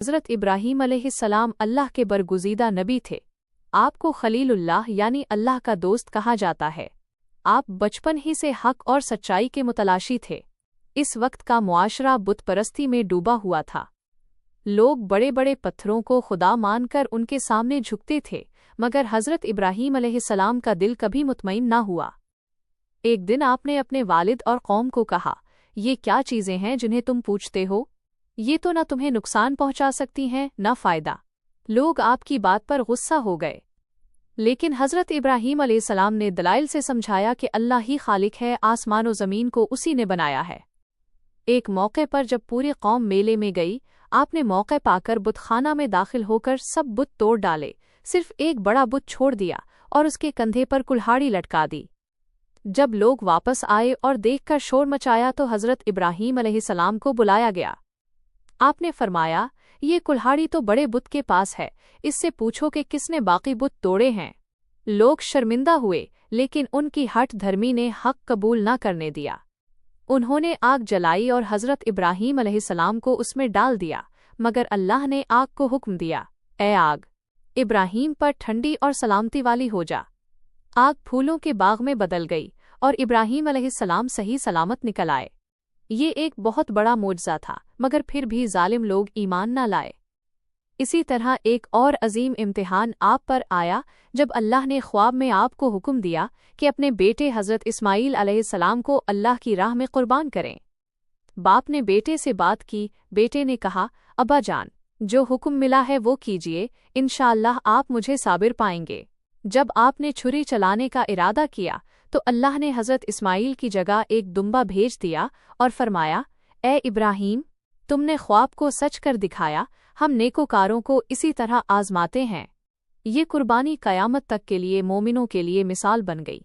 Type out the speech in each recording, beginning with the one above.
हज़रत इब्राहीम अलैहिस्सलाम अल्लाह के बरगुज़ीदा नबी थे। आपको खलीलुल्लाह यानी अल्लाह का दोस्त कहा जाता है। आप बचपन ही से हक और सच्चाई के मुतलाशी थे। इस वक्त का मुआशरा बुत परस्ती में डूबा हुआ था। लोग बड़े बड़े पत्थरों को खुदा मानकर उनके सामने झुकते थे, मगर हज़रत इब्राहीम अलैहिस्सलाम का दिल कभी मुतमईन न हुआ। एक दिन आपने अपने वालिद और कौम को कहा, ये क्या चीज़ें हैं जिन्हें तुम पूछते हो? ये तो न तुम्हें नुकसान पहुंचा सकती हैं न फ़ायदा। लोग आपकी बात पर गुस्सा हो गए, लेकिन हज़रत इब्राहीम अलैहिस्सलाम ने दलाइल से समझाया कि अल्लाह ही खालिक है, आसमान और ज़मीन को उसी ने बनाया है। एक मौके पर जब पूरी कौम मेले में गई, आपने मौके पाकर बुतखाना में दाखिल होकर सब बुत तोड़ डाले, सिर्फ एक बड़ा बुत छोड़ दिया और उसके कंधे पर कुल्हाड़ी लटका दी। जब लोग वापस आए और देखकर शोर मचाया तो हज़रत इब्राहीम अलैहिस्सलाम को बुलाया गया। आपने फरमाया, ये कुल्हाड़ी तो बड़े बुत के पास है, इससे पूछो कि किसने बाकी बुत तोड़े हैं। लोग शर्मिंदा हुए, लेकिन उनकी हठ धर्मी ने हक कबूल न करने दिया। उन्होंने आग जलाई और हज़रत इब्राहीम अलैहिस्सलाम को उसमें डाल दिया, मगर अल्लाह ने आग को हुक्म दिया, ए आग, इब्राहीम पर ठंडी और सलामती वाली हो जा। आग फूलों के बाग में बदल गई और इब्राहीम अलैहिस्सलाम सही सलामत निकल आए। ये एक बहुत बड़ा मोजज़ा था, मगर फिर भी जालिम लोग ईमान न लाए। इसी तरह एक और अजीम इम्तिहान आप पर आया जब अल्लाह ने ख्वाब में आपको हुक्म दिया कि अपने बेटे हज़रत इस्माईल अलैहिस्सलाम को अल्लाह की राह में कुर्बान करें। बाप ने बेटे से बात की। बेटे ने कहा, अब्बा जान, जो हुक्म मिला है वो कीजिए, इंशाअल्लाह आप मुझे साबिर पाएंगे। जब आपने छुरी चलाने का इरादा किया तो अल्लाह ने हज़रत इस्माईल की जगह एक दुम्बा भेज दिया और फरमाया, ए इब्राहीम, तुमने ख्वाब को सच कर दिखाया, हम नेकोकारों को इसी तरह आजमाते हैं। ये कुर्बानी क़यामत तक के लिए मोमिनों के लिए मिसाल बन गई।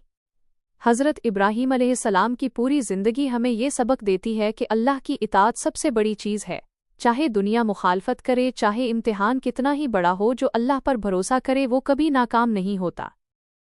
हज़रत इब्राहीम अलैहिस्सलाम की पूरी ज़िंदगी हमें ये सबक देती है कि अल्लाह की इताअत सबसे बड़ी चीज़ है। चाहे दुनिया मुखालफत करे, चाहे इम्तिहान कितना ही बड़ा हो, जो अल्लाह पर भरोसा करे वो कभी नाकाम नहीं होता।